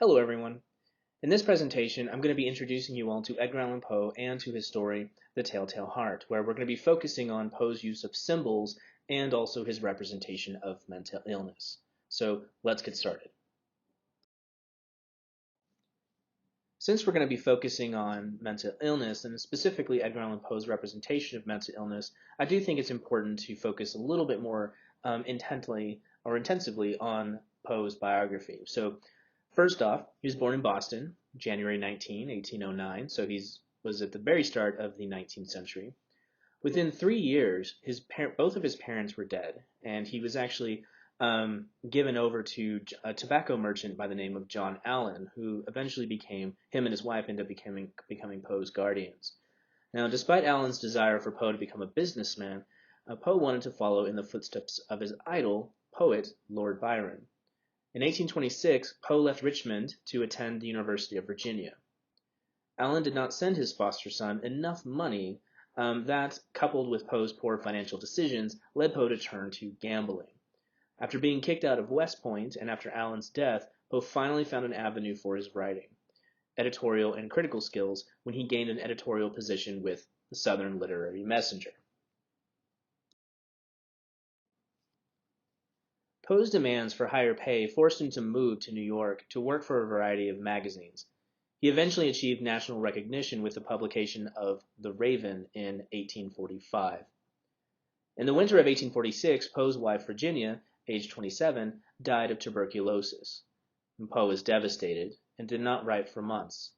Hello everyone. In this presentation, I'm going to be introducing you all to Edgar Allan Poe and to his story, The Telltale Heart, where we're going to be focusing on Poe's use of symbols and also his representation of mental illness. So let's get started. Since we're going to be focusing on mental illness and specifically Edgar Allan Poe's representation of mental illness, I do think it's important to focus a little bit more intently or intensively on Poe's biography. So first off, he was born in Boston, January 19, 1809, so he was at the very start of the 19th century. Within 3 years, both of his parents were dead, and he was actually given over to a tobacco merchant by the name of John Allan, who eventually him and his wife ended up becoming Poe's guardians. Now, despite Allan's desire for Poe to become a businessman, Poe wanted to follow in the footsteps of his idol, poet Lord Byron. In 1826, Poe left Richmond to attend the University of Virginia. Allan did not send his foster son enough money that, coupled with Poe's poor financial decisions, led Poe to turn to gambling. After being kicked out of West Point and after Allan's death, Poe finally found an avenue for his writing, editorial and critical skills, when he gained an editorial position with the Southern Literary Messenger. Poe's demands for higher pay forced him to move to New York to work for a variety of magazines. He eventually achieved national recognition with the publication of The Raven in 1845. In the winter of 1846, Poe's wife Virginia, aged 27, died of tuberculosis. And Poe was devastated and did not write for months.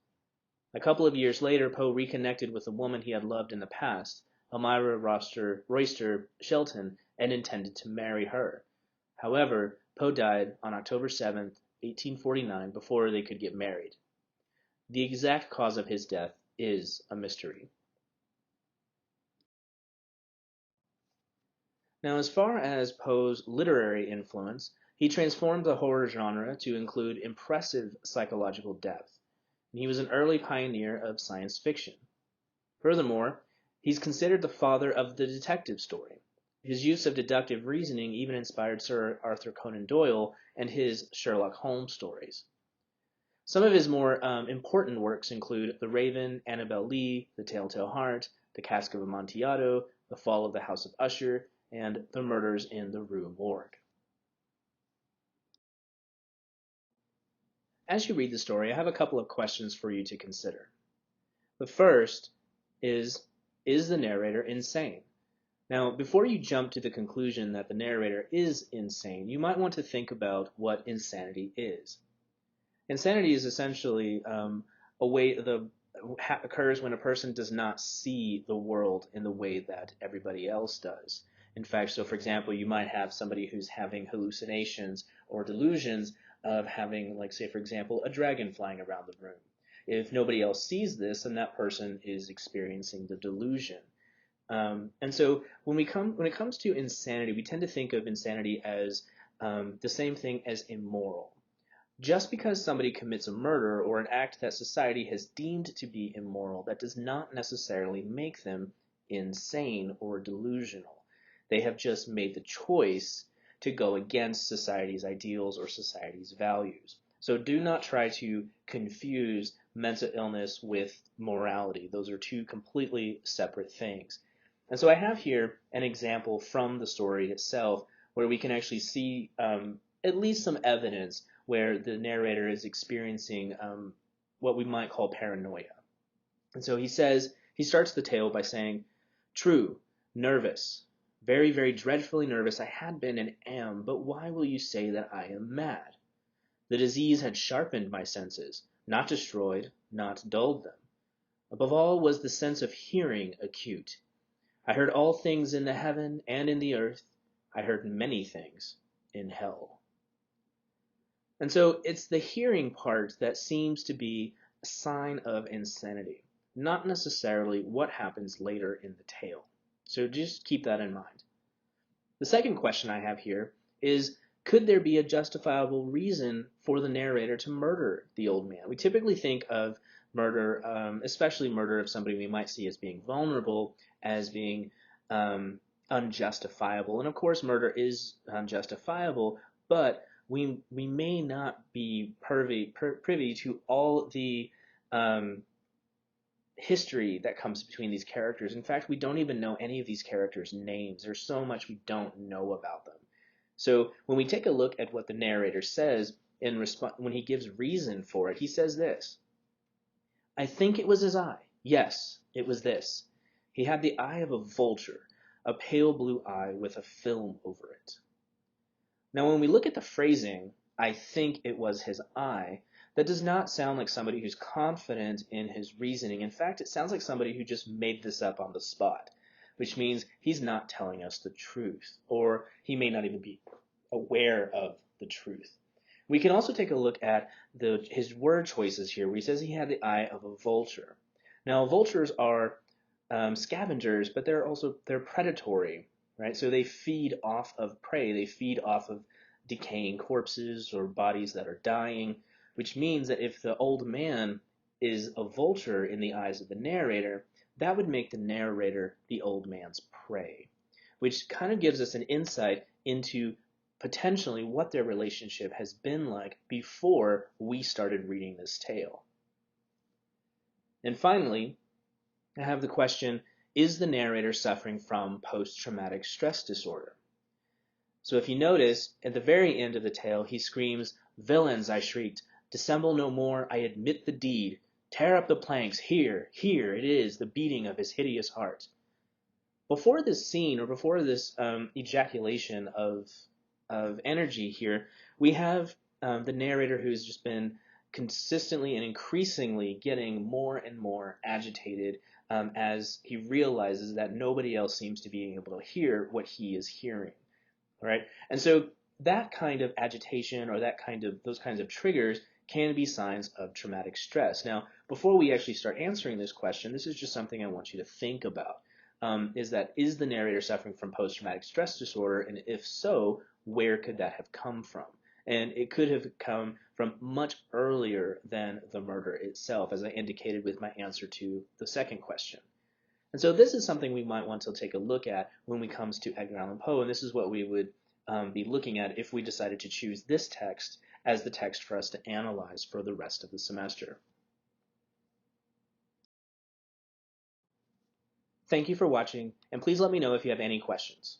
A couple of years later, Poe reconnected with a woman he had loved in the past, Elmira Royster Shelton, and intended to marry her. However, Poe died on October 7, 1849, before they could get married. The exact cause of his death is a mystery. Now, as far as Poe's literary influence, he transformed the horror genre to include impressive psychological depth, and he was an early pioneer of science fiction. Furthermore, he's considered the father of the detective story. His use of deductive reasoning even inspired Sir Arthur Conan Doyle and his Sherlock Holmes stories. Some of his more important works include The Raven, Annabel Lee, The Telltale Heart, The Cask of Amontillado, The Fall of the House of Usher, and The Murders in the Rue Morgue. As you read the story, I have a couple of questions for you to consider. The first is the narrator insane? Now, before you jump to the conclusion that the narrator is insane, you might want to think about what insanity is. Insanity is essentially a way that occurs when a person does not see the world in the way that everybody else does. In fact, so for example, you might have somebody who's having hallucinations or delusions of having, like, say, for example, a dragon flying around the room. If nobody else sees this, then that person is experiencing the delusion. And so when it comes to insanity, we tend to think of insanity as the same thing as immoral. Just because somebody commits a murder or an act that society has deemed to be immoral, that does not necessarily make them insane or delusional. They have just made the choice to go against society's ideals or society's values. So do not try to confuse mental illness with morality. Those are two completely separate things. And so I have here an example from the story itself where we can actually see at least some evidence where the narrator is experiencing what we might call paranoia. And so he starts the tale by saying, "True, nervous, very, very dreadfully nervous I had been and am, but why will you say that I am mad? The disease had sharpened my senses, not destroyed, not dulled them. Above all was the sense of hearing acute. I heard all things in the heaven and in the earth. I heard many things in hell." And so it's the hearing part that seems to be a sign of insanity, not necessarily what happens later in the tale. So just keep that in mind. The second question I have here is, could there be a justifiable reason for the narrator to murder the old man? We typically think of murder, especially murder of somebody we might see as being vulnerable, as being unjustifiable. And of course, murder is unjustifiable, but we may not be privy to all the um, history that comes between these characters. In fact, we don't even know any of these characters' names. There's so much we don't know about them. So when we take a look at what the narrator says in response, when he gives reason for it, he says this: I think it was his eye. Yes, it was this. He had the eye of a vulture, a pale blue eye with a film over it. Now, when we look at the phrasing, I think it was his eye, that does not sound like somebody who's confident in his reasoning. In fact, it sounds like somebody who just made this up on the spot, which means he's not telling us the truth, or he may not even be aware of the truth. We can also take a look at his word choices here, where he says he had the eye of a vulture. Now, vultures are scavengers, but they're predatory, right? So they feed off of prey. They feed off of decaying corpses or bodies that are dying, which means that if the old man is a vulture in the eyes of the narrator, that would make the narrator the old man's prey, which kind of gives us an insight into potentially what their relationship has been like before we started reading this tale. And finally, I have the question, is the narrator suffering from post-traumatic stress disorder? So if you notice, at the very end of the tale, he screams, "Villains," I shrieked, "dissemble no more, I admit the deed. Tear up the planks, here, here it is, the beating of his hideous heart." Before this scene, or before this ejaculation of energy here, we have the narrator who's just been consistently and increasingly getting more and more agitated as he realizes that nobody else seems to be able to hear what he is hearing. All right, and so that kind of agitation or those kinds of triggers can be signs of traumatic stress. Now, before we actually start answering this question, this is just something I want you to think about. Is the narrator suffering from post-traumatic stress disorder, and if so, where could that have come from? And it could have come from much earlier than the murder itself, as I indicated with my answer to the second question. And so this is something we might want to take a look at when we comes to Edgar Allan Poe, and this is what we would be looking at if we decided to choose this text as the text for us to analyze for the rest of the semester. Thank you for watching, and please let me know if you have any questions.